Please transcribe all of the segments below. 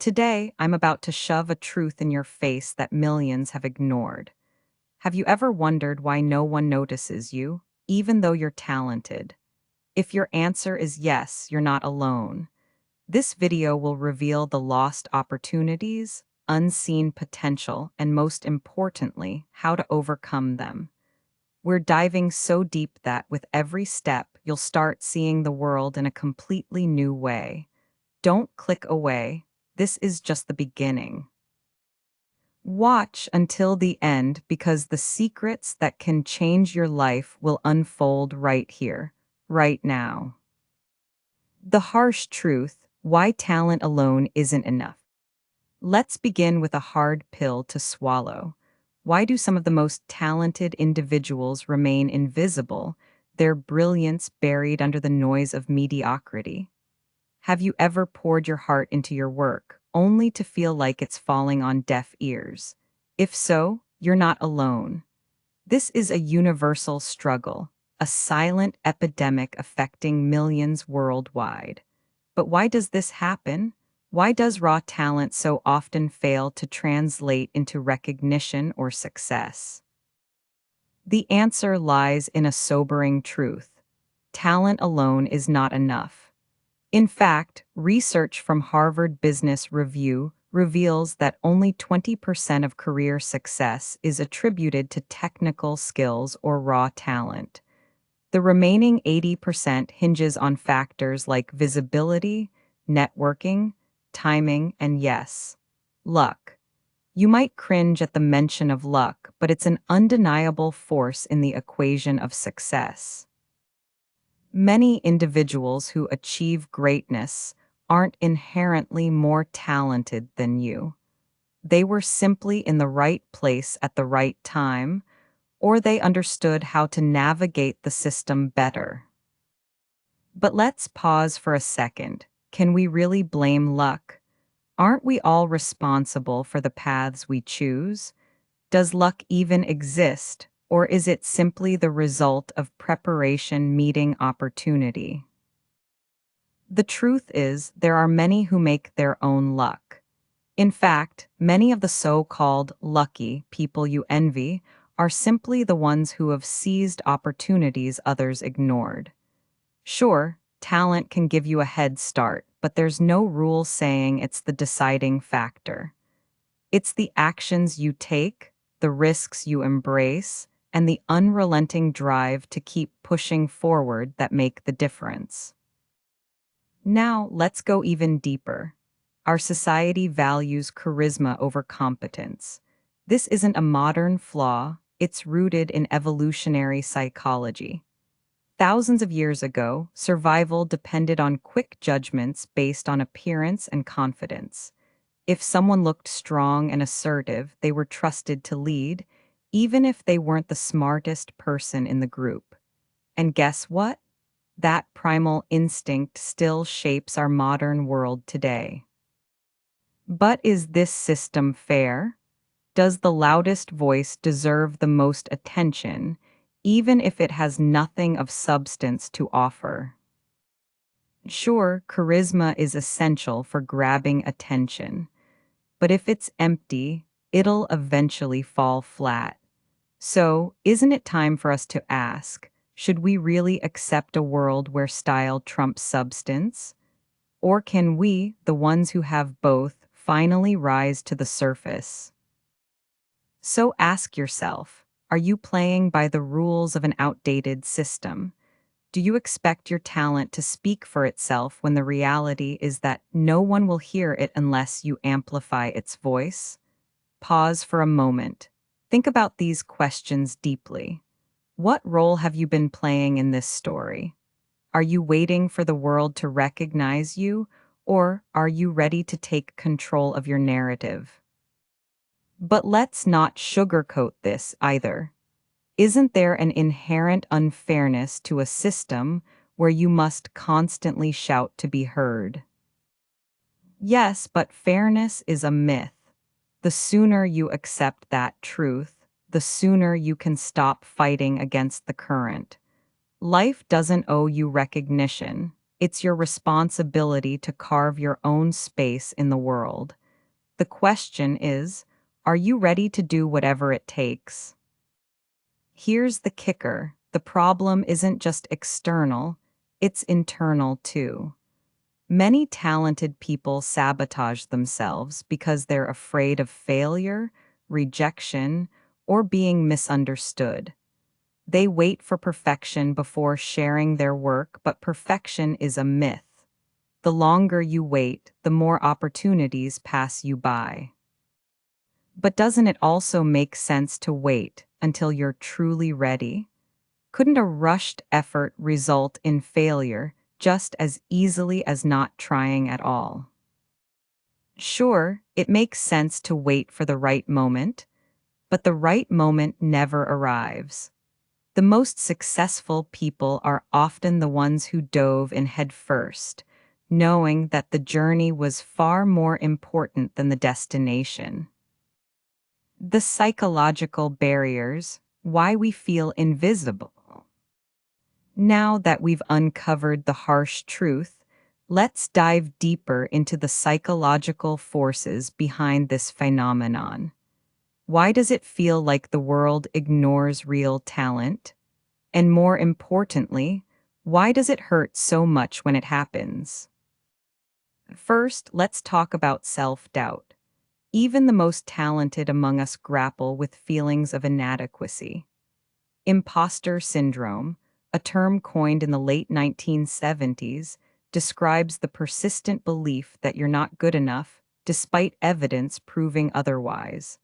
Today, I'm about to shove a truth in your face that millions have ignored. Have you ever wondered why no one notices you, even though you're talented? If your answer is yes, you're not alone. This video will reveal the lost opportunities, unseen potential, and most importantly, how to overcome them. We're diving so deep that with every step, you'll start seeing the world in a completely new way. Don't click away. This is just the beginning. Watch until the end because the secrets that can change your life will unfold right here, right now. The harsh truth: why talent alone isn't enough. Let's begin with a hard pill to swallow. Why do some of the most talented individuals remain invisible, their brilliance buried under the noise of mediocrity? Have you ever poured your heart into your work, only to feel like it's falling on deaf ears? If so, you're not alone. This is a universal struggle, a silent epidemic affecting millions worldwide. But why does this happen? Why does raw talent so often fail to translate into recognition or success? The answer lies in a sobering truth. Talent alone is not enough. In fact, research from Harvard Business Review reveals that only 20% of career success is attributed to technical skills or raw talent. The remaining 80% hinges on factors like visibility, networking, timing, and yes, luck. You might cringe at the mention of luck, but it's an undeniable force in the equation of success. Many individuals who achieve greatness aren't inherently more talented than you. They were simply in the right place at the right time, or they understood how to navigate the system better. But let's pause for a second. Can we really blame luck? Aren't we all responsible for the paths we choose? Does luck even exist, or is it simply the result of preparation meeting opportunity? The truth is, there are many who make their own luck. In fact, many of the so-called lucky people you envy are simply the ones who have seized opportunities others ignored. Sure, talent can give you a head start, but there's no rule saying it's the deciding factor. It's the actions you take, the risks you embrace, and the unrelenting drive to keep pushing forward that make the difference. Now, let's go even deeper. Our society values charisma over competence. This isn't a modern flaw, it's rooted in evolutionary psychology. Thousands of years ago, survival depended on quick judgments based on appearance and confidence. If someone looked strong and assertive, they were trusted to lead, even if they weren't the smartest person in the group. And guess what? That primal instinct still shapes our modern world today. But is this system fair? Does the loudest voice deserve the most attention, even if it has nothing of substance to offer? Sure, charisma is essential for grabbing attention, but if it's empty, it'll eventually fall flat. So, isn't it time for us to ask, should we really accept a world where style trumps substance? Or can we, the ones who have both, finally rise to the surface? So ask yourself, are you playing by the rules of an outdated system? Do you expect your talent to speak for itself when the reality is that no one will hear it unless you amplify its voice? Pause for a moment. Think about these questions deeply. What role have you been playing in this story? Are you waiting for the world to recognize you, or are you ready to take control of your narrative? But let's not sugarcoat this either. Isn't there an inherent unfairness to a system where you must constantly shout to be heard? Yes, but fairness is a myth. The sooner you accept that truth, the sooner you can stop fighting against the current. Life doesn't owe you recognition, It's your responsibility to carve your own space in the world. The question is, are you ready to do whatever it takes? Here's the kicker: the problem isn't just external, it's internal too. Many talented people sabotage themselves because they're afraid of failure, rejection, or being misunderstood. They wait for perfection before sharing their work, but perfection is a myth. The longer you wait, the more opportunities pass you by. But doesn't it also make sense to wait until you're truly ready? Couldn't a rushed effort result in failure just as easily as not trying at all? Sure, it makes sense to wait for the right moment, but the right moment never arrives. The most successful people are often the ones who dove in head first, knowing that the journey was far more important than the destination. The psychological barriers, why we feel invisible. Now that we've uncovered the harsh truth, let's dive deeper into the psychological forces behind this phenomenon. Why does it feel like the world ignores real talent? And more importantly, why does it hurt so much when it happens? First, let's talk about self-doubt. Even the most talented among us grapple with feelings of inadequacy. Imposter syndrome, a term coined in the late 1970s, describes the persistent belief that you're not good enough despite evidence proving otherwise.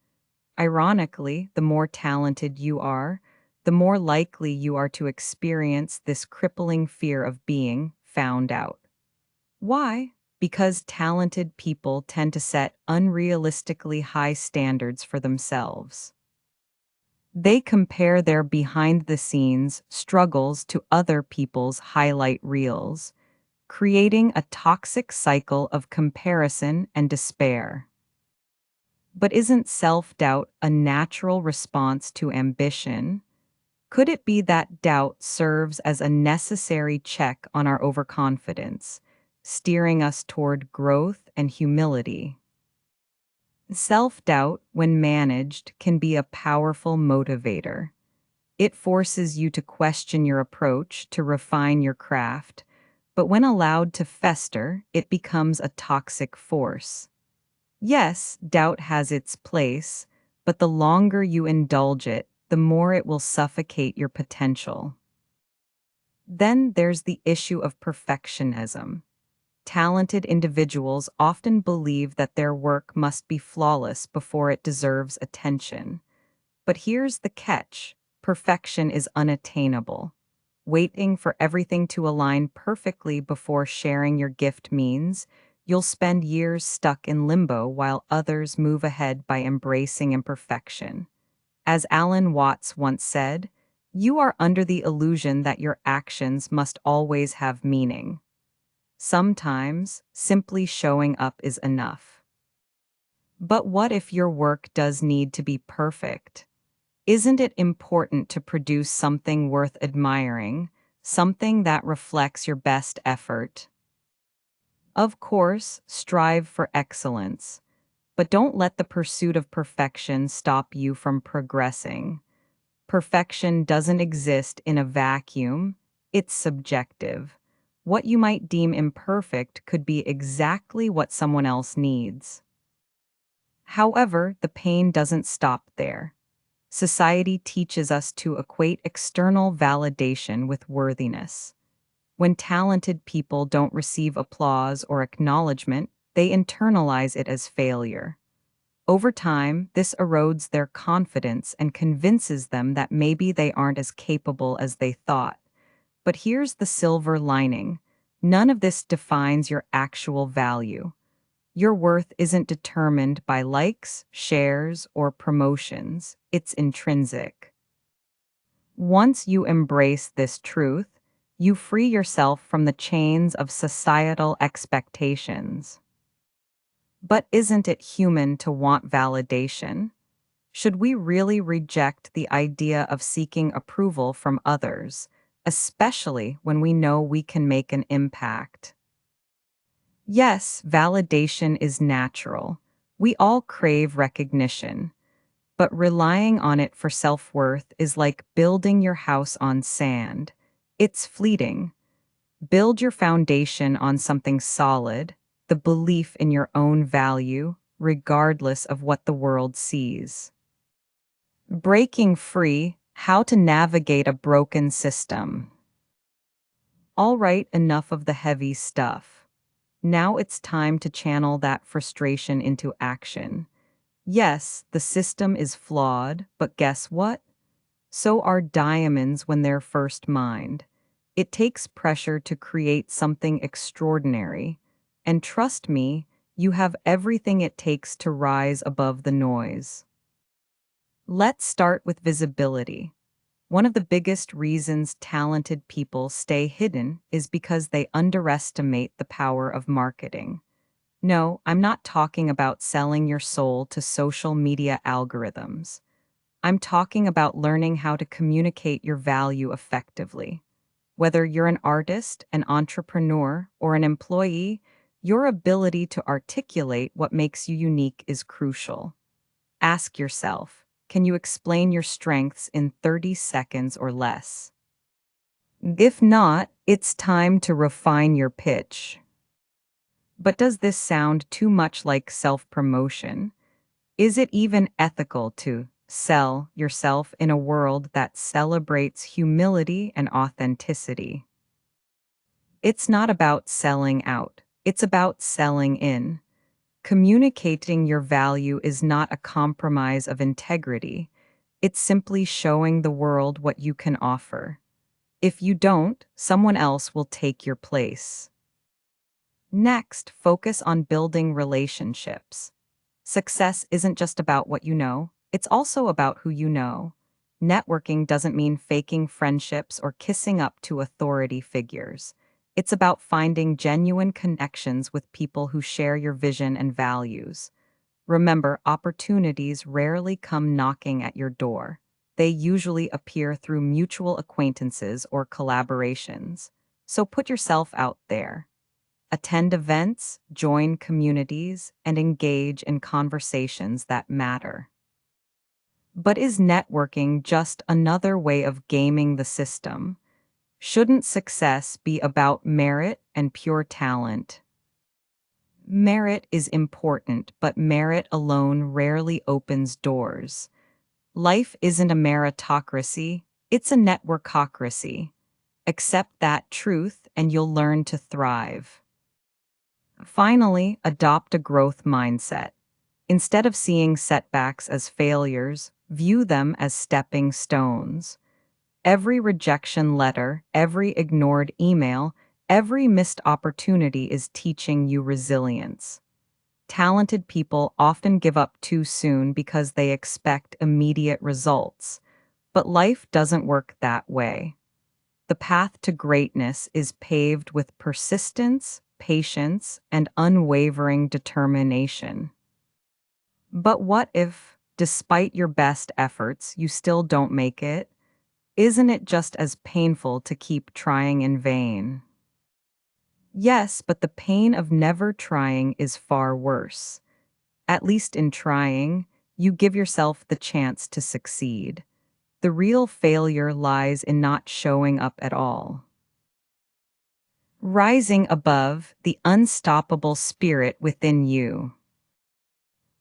Ironically, the more talented you are, the more likely you are to experience this crippling fear of being found out. Why? Because talented people tend to set unrealistically high standards for themselves. They compare their behind the scenes struggles to other people's highlight reels, creating a toxic cycle of comparison and despair. But isn't self doubt a natural response to ambition? Could it be that doubt serves as a necessary check on our overconfidence, steering us toward growth and humility? Self doubt, when managed, can be a powerful motivator. It forces you to question your approach, to refine your craft, but when allowed to fester, it becomes a toxic force. Yes, doubt has its place, but the longer you indulge it, the more it will suffocate your potential. Then there's the issue of perfectionism. Talented individuals often believe that their work must be flawless before it deserves attention. But here's the catch: perfection is unattainable. Waiting for everything to align perfectly before sharing your gift means you'll spend years stuck in limbo while others move ahead by embracing imperfection. As Alan Watts once said, you are under the illusion that your actions must always have meaning. Sometimes, simply showing up is enough. But what if your work does need to be perfect? Isn't it important to produce something worth admiring, something that reflects your best effort? Of course, strive for excellence, but don't let the pursuit of perfection stop you from progressing. Perfection doesn't exist in a vacuum, it's subjective. What you might deem imperfect could be exactly what someone else needs. However, the pain doesn't stop there. Society teaches us to equate external validation with worthiness. When talented people don't receive applause or acknowledgement, they internalize it as failure. Over time, this erodes their confidence and convinces them that maybe they aren't as capable as they thought. But here's the silver lining: none of this defines your actual value. Your worth isn't determined by likes, shares, or promotions. It's intrinsic. Once you embrace this truth, you free yourself from the chains of societal expectations. But isn't it human to want validation? Should we really reject the idea of seeking approval from others, especially when we know we can make an impact. Yes, validation is natural. We all crave recognition, but relying on it for self-worth is like building your house on sand. It's fleeting. Build your foundation on something solid, the belief in your own value, regardless of what the world sees. Breaking free, how to navigate a broken system. All right, enough of the heavy stuff. Now it's time to channel that frustration into action. Yes, the system is flawed, but guess what? So are diamonds when they're first mined. It takes pressure to create something extraordinary. And trust me, you have everything it takes to rise above the noise. Let's start with visibility. One of the biggest reasons talented people stay hidden is because they underestimate the power of marketing. No, I'm not talking about selling your soul to social media algorithms. I'm talking about learning how to communicate your value effectively. Whether you're an artist, an entrepreneur, or an employee, your ability to articulate what makes you unique is crucial. Ask yourself, can you explain your strengths in 30 seconds or less? If not, it's time to refine your pitch. But does this sound too much like self-promotion? Is it even ethical to sell yourself in a world that celebrates humility and authenticity? It's not about selling out, it's about selling in. Communicating your value is not a compromise of integrity, it's simply showing the world what you can offer. If you don't, someone else will take your place. Next, focus on building relationships. Success isn't just about what you know, it's also about who you know. Networking doesn't mean faking friendships or kissing up to authority figures. It's about finding genuine connections with people who share your vision and values. Remember, opportunities rarely come knocking at your door. They usually appear through mutual acquaintances or collaborations. So put yourself out there. Attend events, join communities, and engage in conversations that matter. But is networking just another way of gaming the system? Shouldn't success be about merit and pure talent? Merit is important, but merit alone rarely opens doors. Life isn't a meritocracy, it's a networkocracy. Accept that truth and you'll learn to thrive. Finally, adopt a growth mindset. Instead of seeing setbacks as failures, view them as stepping stones. Every rejection letter, every ignored email, every missed opportunity is teaching you resilience. Talented people often give up too soon because they expect immediate results. But life doesn't work that way. The path to greatness is paved with persistence, patience, and unwavering determination. But what if, despite your best efforts, you still don't make it? Isn't it just as painful to keep trying in vain? Yes, but the pain of never trying is far worse. At least in trying, you give yourself the chance to succeed. The real failure lies in not showing up at all. Rising above the unstoppable spirit within you.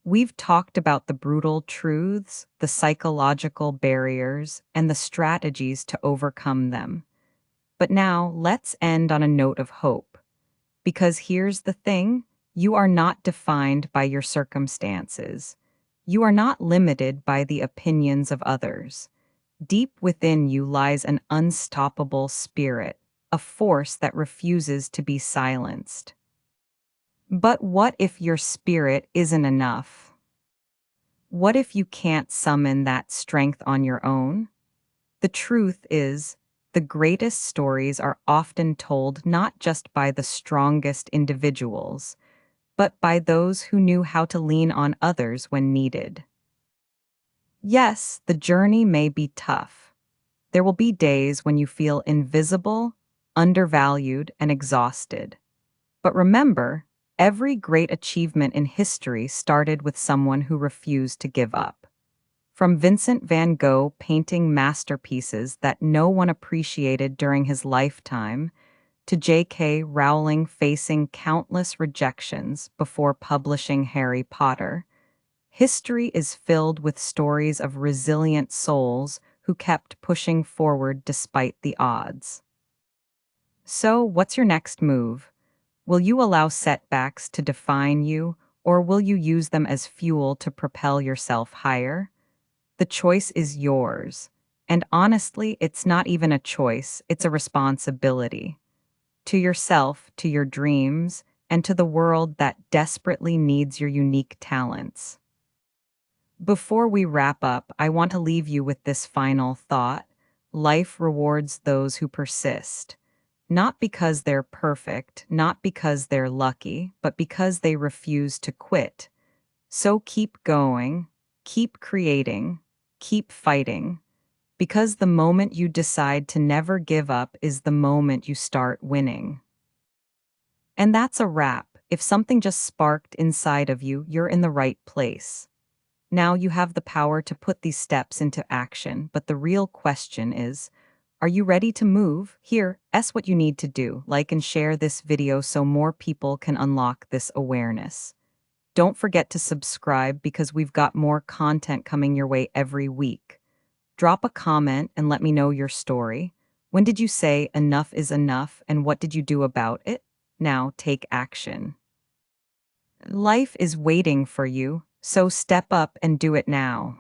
We've talked about the brutal truths, the psychological barriers, and the strategies to overcome them. But now let's end on a note of hope. Because here's the thing, you are not defined by your circumstances. You are not limited by the opinions of others. Deep within you lies an unstoppable spirit, a force that refuses to be silenced. But what if your spirit isn't enough? What if you can't summon that strength on your own? The truth is, the greatest stories are often told not just by the strongest individuals, but by those who knew how to lean on others when needed. Yes, the journey may be tough. There will be days when you feel invisible, undervalued, and exhausted. But remember, every great achievement in history started with someone who refused to give up. From Vincent van Gogh painting masterpieces that no one appreciated during his lifetime, to J.K. Rowling facing countless rejections before publishing Harry Potter, history is filled with stories of resilient souls who kept pushing forward despite the odds. So, what's your next move? Will you allow setbacks to define you, or will you use them as fuel to propel yourself higher? The choice is yours. And honestly, it's not even a choice, it's a responsibility. To yourself, to your dreams, and to the world that desperately needs your unique talents. Before we wrap up, I want to leave you with this final thought. Life rewards those who persist. Not because they're perfect, not because they're lucky, but because they refuse to quit. So keep going, keep creating, keep fighting, because the moment you decide to never give up is the moment you start winning. And that's a wrap. If something just sparked inside of you, you're in the right place. Now you have the power to put these steps into action, but the real question is, are you ready to move? Here, what you need to do. Like and share this video so more people can unlock this awareness. Don't forget to subscribe because we've got more content coming your way every week. Drop a comment and let me know your story. When did you say enough is enough and what did you do about it? Now take action. Life is waiting for you, so step up and do it now.